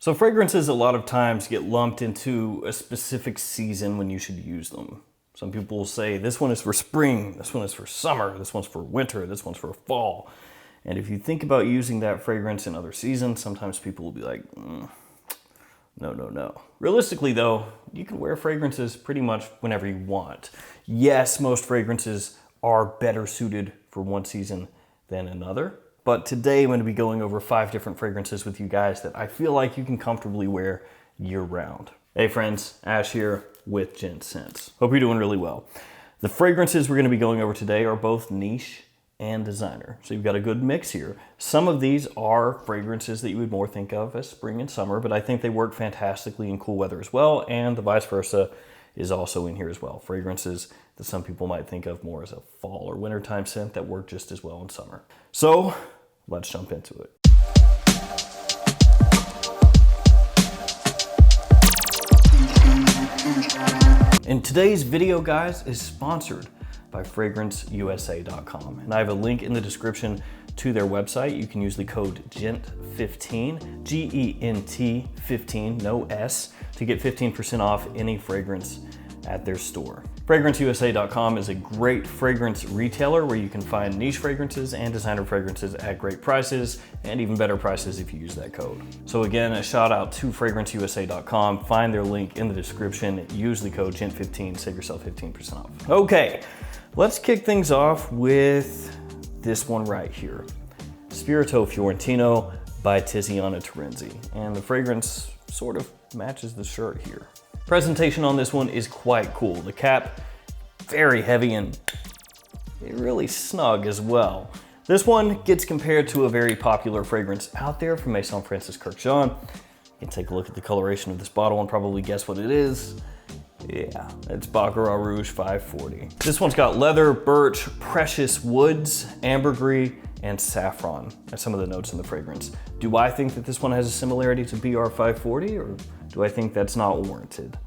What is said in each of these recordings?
So fragrances a lot of times get lumped into a specific season when you should use them. Some people will say this one is for spring, this one is for summer, this one's for winter, this one's for fall. And if you think about using that fragrance in other seasons, sometimes people will be like, no. Realistically though, you can wear fragrances pretty much whenever you want. Yes, most fragrances are better suited for one season than another. But today I'm going to be going over 5 different fragrances with you guys that I feel like you can comfortably wear year round. Hey friends, Ash here with Gents Scents. Hope you're doing really well. The fragrances we're going to be going over today are both niche and designer. So you've got a good mix here. Some of these are fragrances that you would more think of as spring and summer, but I think they work fantastically in cool weather as well, and the vice versa is also in here as well. Fragrances that some people might think of more as a fall or wintertime scent that work just as well in summer. So let's jump into it. And today's video, guys, is sponsored by fragranceusa.com. And I have a link in the description to their website. You can use the code GENT15, G-E-N-T 15, no S, to get 15% off any fragrance at their store. FragranceUSA.com is a great fragrance retailer where you can find niche fragrances and designer fragrances at great prices and even better prices if you use that code. So again, a shout out to FragranceUSA.com. Find their link in the description. Use the code GENT15, save yourself 15% off. Okay, let's kick things off with this one right here. Spirito Fiorentino by TIZIANA TERENZI. And the fragrance sort of matches the shirt here. Presentation on this one is quite cool. The cap, very heavy and really snug as well. This one gets compared to a very popular fragrance out there from Maison Francis Kurkdjian. You can take a look at the coloration of this bottle and probably guess what it is. Yeah, it's Baccarat Rouge 540. This one's got leather, birch, precious woods, ambergris, and saffron as some of the notes in the fragrance. Do I think that this one has a similarity to BR 540, or do I think that's not warranted?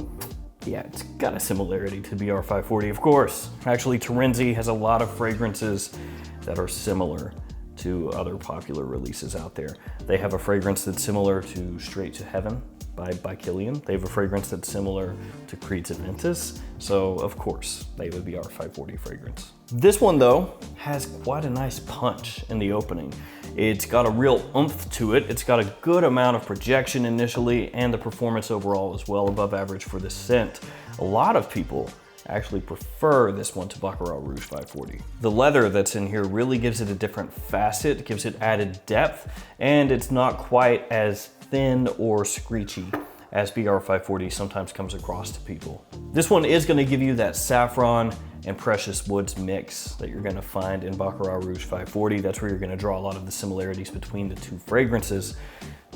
Yeah, it's got a similarity to BR 540, of course. Actually, Terenzi has a lot of fragrances that are similar to other popular releases out there. They have a fragrance that's similar to Straight to Heaven by Kilian. They have a fragrance that's similar to Creed's Aventus. So of course, they have a BR 540 fragrance. This one though, has quite a nice punch in the opening. It's got a real oomph to it. It's got a good amount of projection initially, and the performance overall is well above average for this scent. A lot of people actually prefer this one to Baccarat Rouge 540. The leather that's in here really gives it a different facet, gives it added depth, and it's not quite as thin or screechy as BR 540 sometimes comes across to people. This one is gonna give you that saffron and precious woods mix that you're gonna find in Baccarat Rouge 540. That's where you're gonna draw a lot of the similarities between the two fragrances.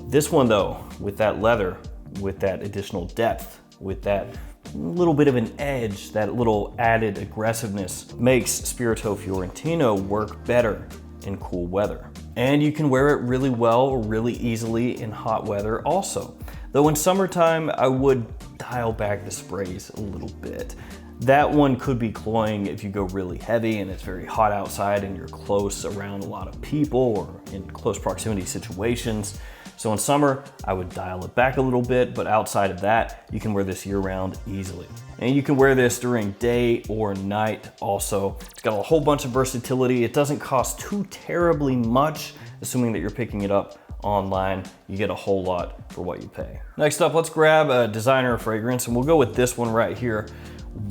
This one though, with that leather, with that additional depth, with that little bit of an edge, that little added aggressiveness, makes Spirito Fiorentino work better in cool weather. And you can wear it really well or really easily in hot weather also. Though in summertime, I would dial back the sprays a little bit. That one could be cloying if you go really heavy and it's very hot outside and you're close around a lot of people or in close proximity situations. So in summer, I would dial it back a little bit, but outside of that, you can wear this year round easily. And you can wear this during day or night also. It's got a whole bunch of versatility. It doesn't cost too terribly much, assuming that you're picking it up online. You get a whole lot for what you pay. Next up, let's grab a designer fragrance, and we'll go with this one right here.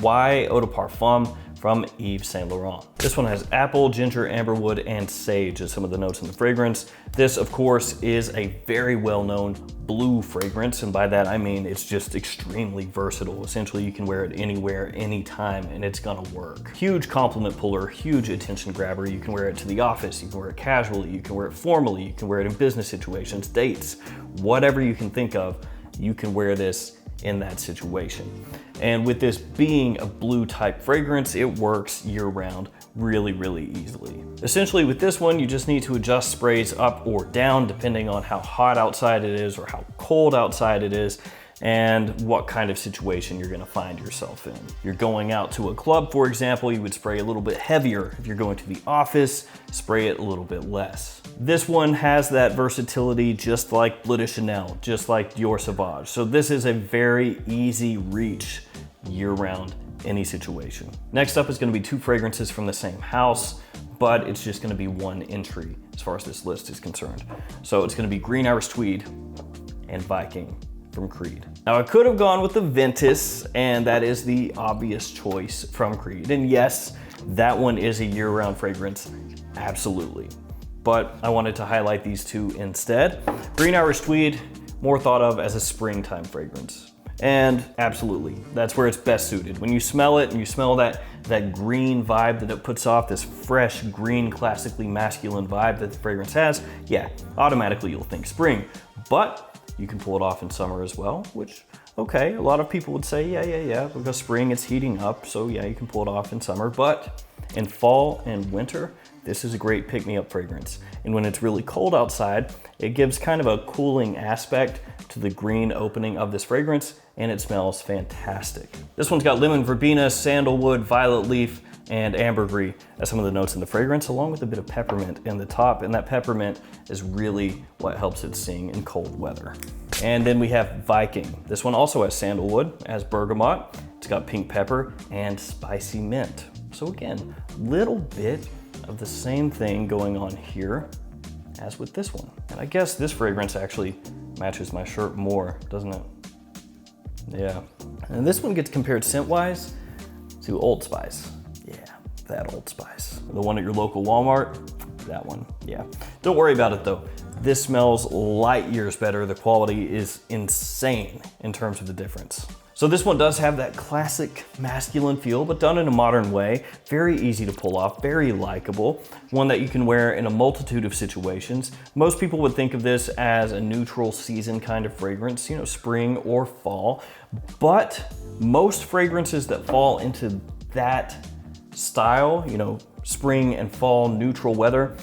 Y Eau de Parfum from Yves Saint Laurent. This one has apple, ginger, amberwood, and sage as some of the notes in the fragrance. This, of course, is a very well-known blue fragrance, and by that I mean it's just extremely versatile. Essentially, you can wear it anywhere, anytime, and it's gonna work. Huge compliment puller, huge attention grabber. You can wear it to the office, you can wear it casually, you can wear it formally, you can wear it in business situations, dates, whatever you can think of, you can wear this in that situation. And with this being a blue type fragrance, it works year round really, really easily. Essentially with this one, you just need to adjust sprays up or down depending on how hot outside it is or how cold outside it is. and what kind of situation you're gonna find yourself in. You're going out to a club, for example, you would spray a little bit heavier. If you're going to the office, spray it a little bit less. This one has that versatility just like Bleu de Chanel, just like Dior Sauvage. So this is a very easy reach year-round, any situation. Next up is gonna be 2 fragrances from the same house, but it's just gonna be 1 entry as far as this list is concerned. So it's gonna be Green Irish Tweed and Viking from Creed. Now I could have gone with the Ventus, and that is the obvious choice from Creed. And yes, that one is a year-round fragrance, absolutely. But I wanted to highlight these 2 instead. Green Irish Tweed, more thought of as a springtime fragrance. And absolutely, that's where it's best suited. When you smell it and you smell that green vibe that it puts off, this fresh green, classically masculine vibe that the fragrance has, yeah, automatically you'll think spring. But you can pull it off in summer as well, which, okay, a lot of people would say, yeah, because spring it's heating up, so yeah, you can pull it off in summer. But in fall and winter, this is a great pick-me-up fragrance. And when it's really cold outside, it gives kind of a cooling aspect to the green opening of this fragrance, and it smells fantastic. This one's got lemon verbena, sandalwood, violet leaf, and ambergris as some of the notes in the fragrance, along with a bit of peppermint in the top, and that peppermint is really what helps it sing in cold weather. And then we have Viking. This one also has sandalwood, has bergamot, it's got pink pepper, and spicy mint. So again, little bit of the same thing going on here as with this one. And I guess this fragrance actually matches my shirt more, doesn't it? Yeah. And this one gets compared scent-wise to Old Spice. Yeah, that Old Spice. The one at your local Walmart, that one, yeah. Don't worry about it though. This smells light years better. The quality is insane in terms of the difference. So this one does have that classic masculine feel, but done in a modern way. Very easy to pull off, very likable. One that you can wear in a multitude of situations. Most people would think of this as a neutral season kind of fragrance, you know, spring or fall. But most fragrances that fall into that style, you know, spring and fall neutral weather,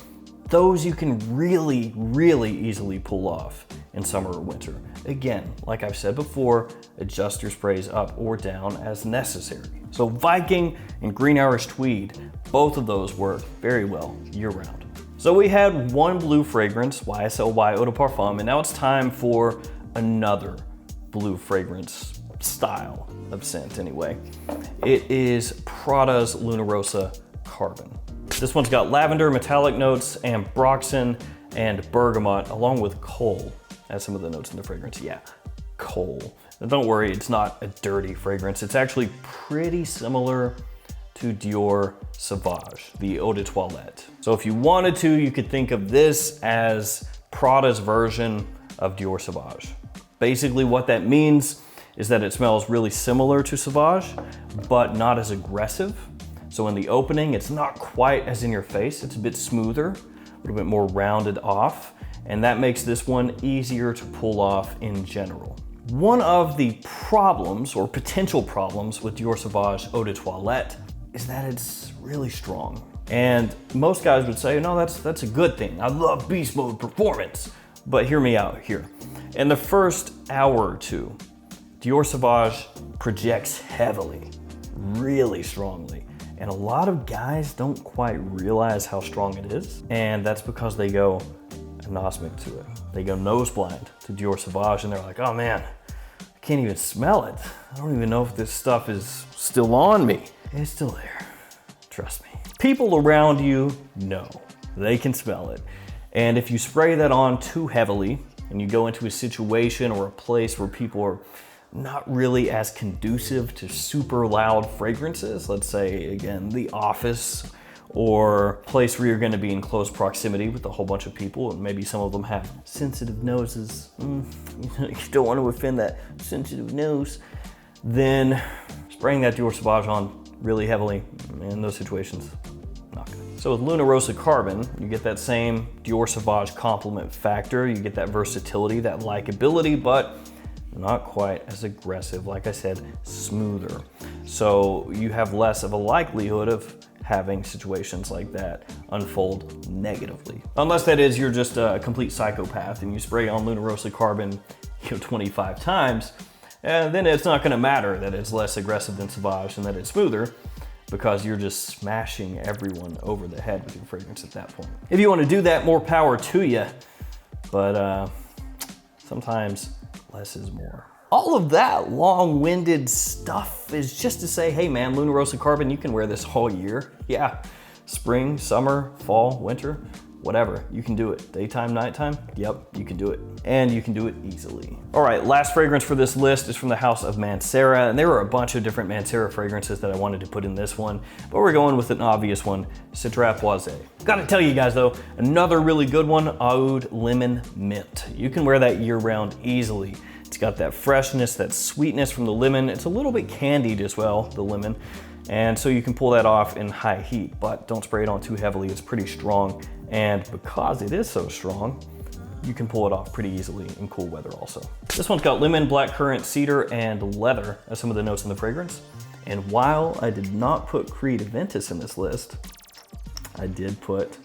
those you can really, really easily pull off in summer or winter. Again, like I've said before, adjust your sprays up or down as necessary. So Viking and Green Irish Tweed, both of those work very well year-round. So we had 1 blue fragrance, YSL Eau de Parfum, and now it's time for another blue fragrance style of scent anyway. It is Prada's Luna Rossa Carbon. This one's got lavender, metallic notes, ambroxan, and bergamot, along with coal as some of the notes in the fragrance. Yeah, coal. Now don't worry, it's not a dirty fragrance. It's actually pretty similar to Dior Sauvage, the Eau de Toilette. So if you wanted to, you could think of this as Prada's version of Dior Sauvage. Basically what that means is that it smells really similar to Sauvage, but not as aggressive. So in the opening, it's not quite as in your face. It's a bit smoother, a little bit more rounded off, and that makes this one easier to pull off in general. One of the problems, or potential problems, with Dior Sauvage Eau de Toilette is that it's really strong. And most guys would say, no, that's a good thing. I love beast mode performance. But hear me out here. In the first hour or two, Dior Sauvage projects heavily, really strongly. And a lot of guys don't quite realize how strong it is. And that's because they go anosmic to it. They go nose blind to Dior Sauvage and they're like, oh man, I can't even smell it. I don't even know if this stuff is still on me. It's still there, trust me. People around you know, they can smell it. And if you spray that on too heavily and you go into a situation or a place where people are not really as conducive to super loud fragrances, let's say, again, the office or a place where you're gonna be in close proximity with a whole bunch of people, and maybe some of them have sensitive noses. You don't want to offend that sensitive nose. Then spraying that Dior Sauvage on really heavily in those situations, not good. So with Luna Rossa Carbon, you get that same Dior Sauvage complement factor, you get that versatility, that likability, but not quite as aggressive, like I said, smoother. So you have less of a likelihood of having situations like that unfold negatively. Unless that is, you're just a complete psychopath and you spray on Luna Rossa Carbon 25 times, And then it's not gonna matter that it's less aggressive than Sauvage and that it's smoother, because you're just smashing everyone over the head with your fragrance at that point. If you wanna do that, more power to you, but sometimes less is more. All of that long-winded stuff is just to say, hey man, Luna Rossa Carbon, you can wear this all year. Yeah, spring, summer, fall, winter, whatever, you can do it. Daytime, nighttime, yep, you can do it. And you can do it easily. All right, last fragrance for this list is from the house of Mancera, and there were a bunch of different Mancera fragrances that I wanted to put in this one, but we're going with an obvious one, Citra Poisé. Gotta tell you guys though, another really good one, Oud Lemon Mint. You can wear that year round easily. It's got that freshness, that sweetness from the lemon. It's a little bit candied as well, the lemon. And so you can pull that off in high heat, but don't spray it on too heavily. It's pretty strong. And because it is so strong, you can pull it off pretty easily in cool weather also. This one's got lemon, blackcurrant, cedar, and leather as some of the notes in the fragrance. And while I did not put Creed Aventus in this list, I did put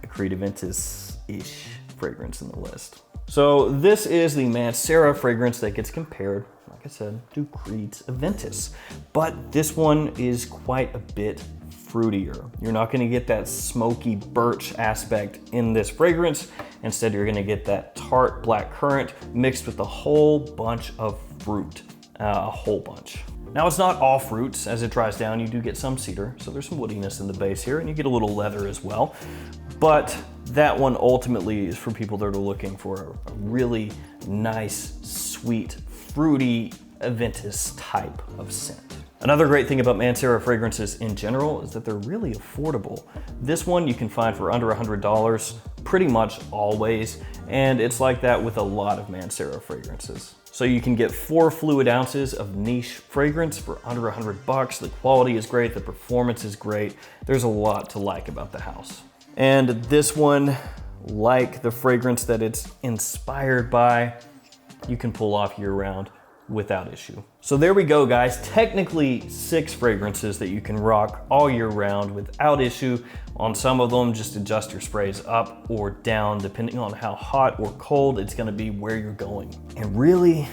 a Creed Aventus-ish fragrance in the list. So this is the Mancera fragrance that gets compared, like I said, to Creed's Aventus. But this one is quite a bit fruitier. You're not gonna get that smoky birch aspect in this fragrance. Instead, you're gonna get that tart black currant mixed with a whole bunch of fruit, a whole bunch. Now it's not all fruits. As it dries down, you do get some cedar, so there's some woodiness in the base here, and you get a little leather as well. But that one ultimately is for people that are looking for a really nice, sweet, fruity Aventus type of scent. Another great thing about Mancera fragrances in general is that they're really affordable. This one you can find for under $100 pretty much always, and it's like that with a lot of Mancera fragrances. So you can get 4 fluid ounces of niche fragrance for under $100. The quality is great, the performance is great. There's a lot to like about the house. And this one, like the fragrance that it's inspired by, you can pull off year round without issue. So there we go, guys. Technically 6 fragrances that you can rock all year round without issue. On some of them, just adjust your sprays up or down depending on how hot or cold it's gonna be where you're going. And really,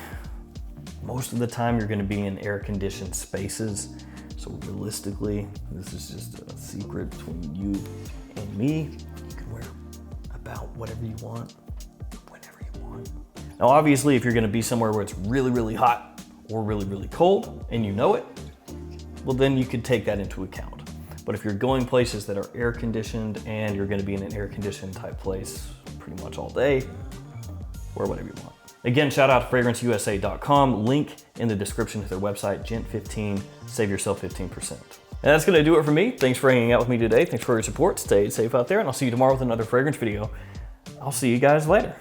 most of the time you're gonna be in air-conditioned spaces. So realistically, this is just a secret between you and me. You can wear about whatever you want, whenever you want. Now, obviously, if you're gonna be somewhere where it's really, really hot or really, really cold and you know it, well, then you could take that into account. But if you're going places that are air conditioned and you're gonna be in an air conditioned type place pretty much all day, wear whatever you want. Again, shout out to fragranceusa.com, link in the description to their website, Gent15, save yourself 15%. And that's gonna do it for me. Thanks for hanging out with me today. Thanks for your support. Stay safe out there, and I'll see you tomorrow with another fragrance video. I'll see you guys later.